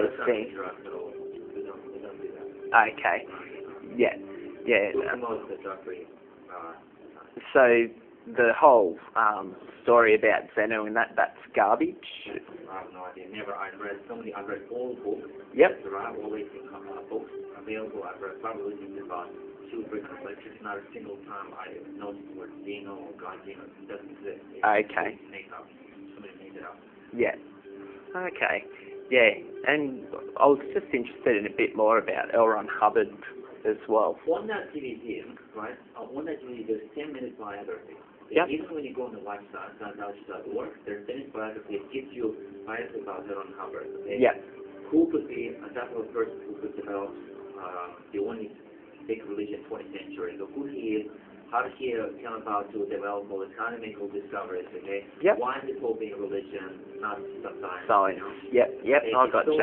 those things. Okay. Yeah. Yeah. So the whole story about Zeno and that's garbage. I have no idea. I've read all books. Yep. There are always books available. I've read probably about 2 different lectures. Not a single time I noticed the word Zeno or God Zeno. It doesn't exist. Okay. Somebody made it up. Yeah. Okay. Yeah. And I was just interested in a bit more about L.Ron Hubbard as well. On that DVD, right? On that DVD, there's 10 minutes biography. Yep. Even when you go on the website, Scientology.org, there's 10 minutes biography. It gives you biography about L.Ron Hubbard. Okay? Yeah. Who could be a type of person who could develop the only big religion in the 20th century? So who he is, how did he come about to develop all this, how to make all discoveries, okay? Yep. Why is it called being a religion, not science? Science. You know? Yep, Okay, I got you.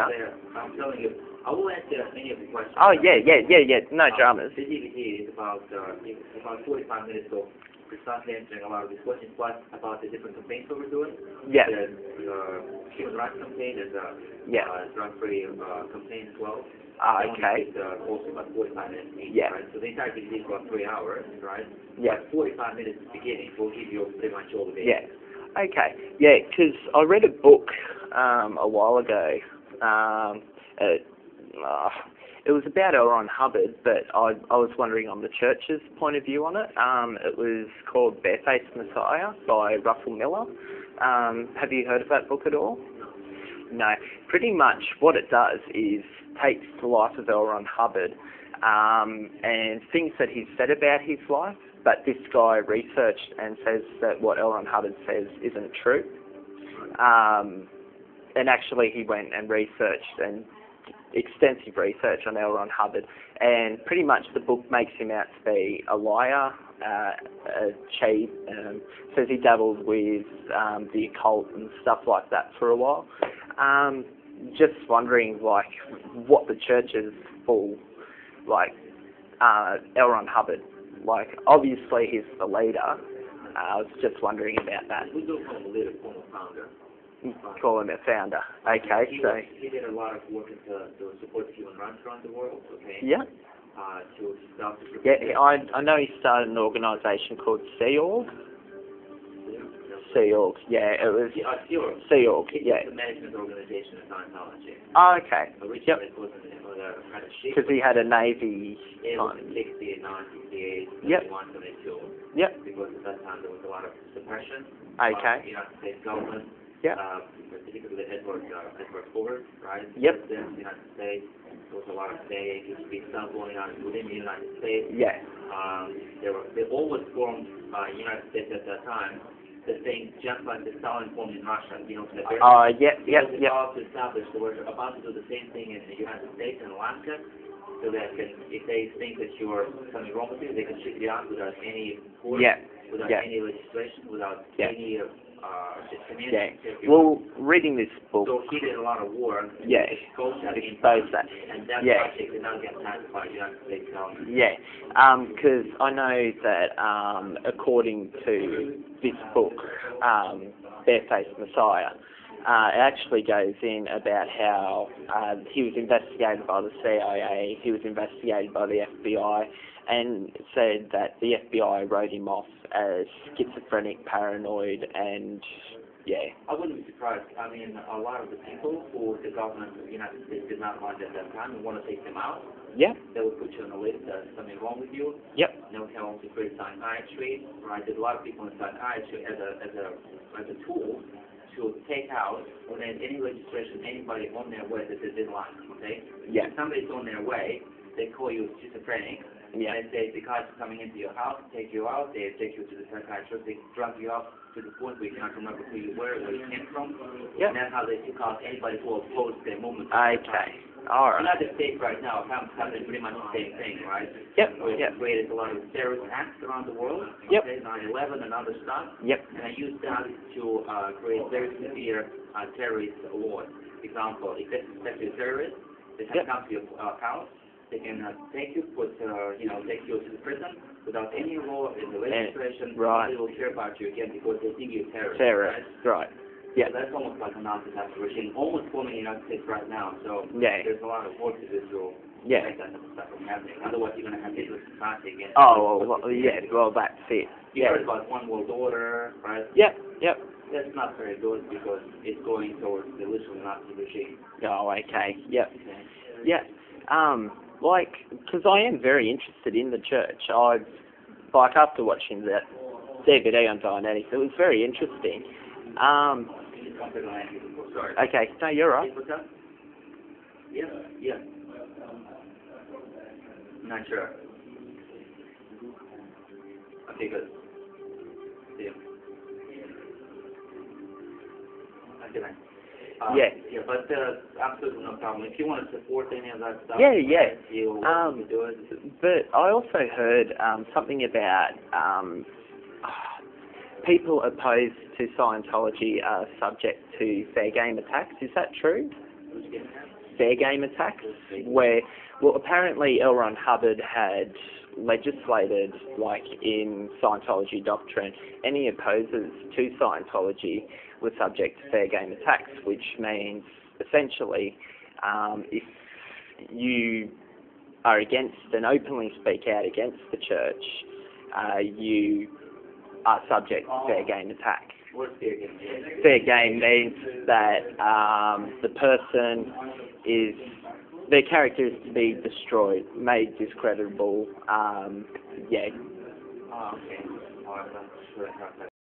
I'm telling you, I will answer many of the questions. Oh, yeah. No dramas. The DVD is about 45 minutes of precisely answering a lot of these questions, plus about the different campaigns that we're doing. Yeah. There's human rights campaign, there's a drug-free campaign as well. Okay. It's also about 45 minutes each, Yeah. right? So the entire DVD is about 3 hours, right? Yeah. But 45 minutes at the beginning will give you pretty much all the data. Yeah. Okay. Yeah, because I read a book a while ago. It was about L.Ron Hubbard, but I was wondering on the church's point of view on it. It was called Barefaced Messiah by Russell Miller. Have you heard of that book at all? No. Pretty much what it does is takes the life of L.Ron Hubbard and things that he said about his life, but this guy researched and says that what L.Ron Hubbard says isn't true. And actually he went and researched and extensive research on L.Ron Hubbard, and pretty much the book makes him out to be a liar, a cheat, says he dabbled with the occult and stuff like that for a while. Just wondering, like, what the church is for, like, L.Ron Hubbard. Like, obviously he's the leader. I was just wondering about that. We don't call him a leader, call him a founder. Call him a founder. Okay, he did a lot of work to support human rights around the world, okay? Yeah. To stop the... Yeah, I know he started an organisation called Sea-Org. Sea-Org, yeah, it was... Sea-Org, yeah. It's a management organisation in Scientology. Oh, okay. Originally it was an apprenticeship. Because he had a Navy... It was in 69, 68, Yep. 71, 72. Yep. Because at that time there was a lot of suppression. Okay. The United States government. Yep. Particularly Edward Ford, right? Yep. Then the United States, there was a lot of CIA stuff going on within the United States. Yeah. They always formed United States at that time, the thing just like the Stalin formed in Russia. You know, the Yep. about to establish, they were about to do the same thing in the United States and Alaska, so that if they think that you're something wrong with you, they can ship you out without any court, without any legislation, without any Well, reading this book... So he did a lot of work to expose that. And that's why they did not get passed by the United States government. Yeah, because I know that according to this book, Barefaced Messiah, it actually goes in about how he was investigated by the CIA, he was investigated by the FBI, and said that the FBI wrote him off as schizophrenic, paranoid, and I wouldn't be surprised. I mean, a lot of the people who the government of the United States did not like at that time and want to take them out, they would put you on a list, there's something wrong with you. Yep. They would tell them to create psychiatry, right? There's a lot of people in psychiatry as a tool to take out without any registration anybody on their way that they didn't like, okay? If somebody's on their way, they call you schizophrenic. And they, the guys coming into your house, take you out, they take you to the psychiatrist, they drug you out to the point where you cannot remember who you were, where you came from. And that's how they took out anybody who opposed their movement. Okay. All right. In other states right now, Trump's having pretty much the same thing, right? We've created a lot of terrorist acts around the world, okay, 9/11 and other stuff. And I use that to create very severe terrorist laws. Example, if they suspect you're a terrorist, they can come to your house. They can take you, take you to the prison without any law in the registration. They will care about you again because they think you're terrorist. Right. Yeah. So that's almost like a non-disaster regime, almost forming the United States right now. So Yeah. there's a lot of work to do to Yeah. make that type of stuff from happening. Otherwise, you're going to have Hitler's society again. Oh, well, yeah, well, that's it. You Yeah. heard about one world order, right? Yep, yep. That's not very good because it's going towards the literal Nazi regime. Oh, okay. Yep. Okay. Yeah. Like, because I am very interested in the church. Like, after watching that DVD on Dianetics, it was very interesting. Sorry. Okay, no, you're right. What's up? Yeah, yeah. Not sure. Okay, good. See you. Okay, man. Yeah. Yeah, but absolutely no problem. If you want to support any of that stuff, Yeah, yeah. you do it. But I also heard something about people opposed to Scientology are subject to fair game attacks. Is that true? Fair game attacks, where, well, apparently L.Ron Hubbard had legislated, like in Scientology doctrine, any opposers to Scientology were subject to fair game attacks, which means essentially if you are against and openly speak out against the church, you are subject to fair game attack. What's fair game? Fair game means that the person is, their character is to be destroyed, made discreditable. Yeah. Oh, okay.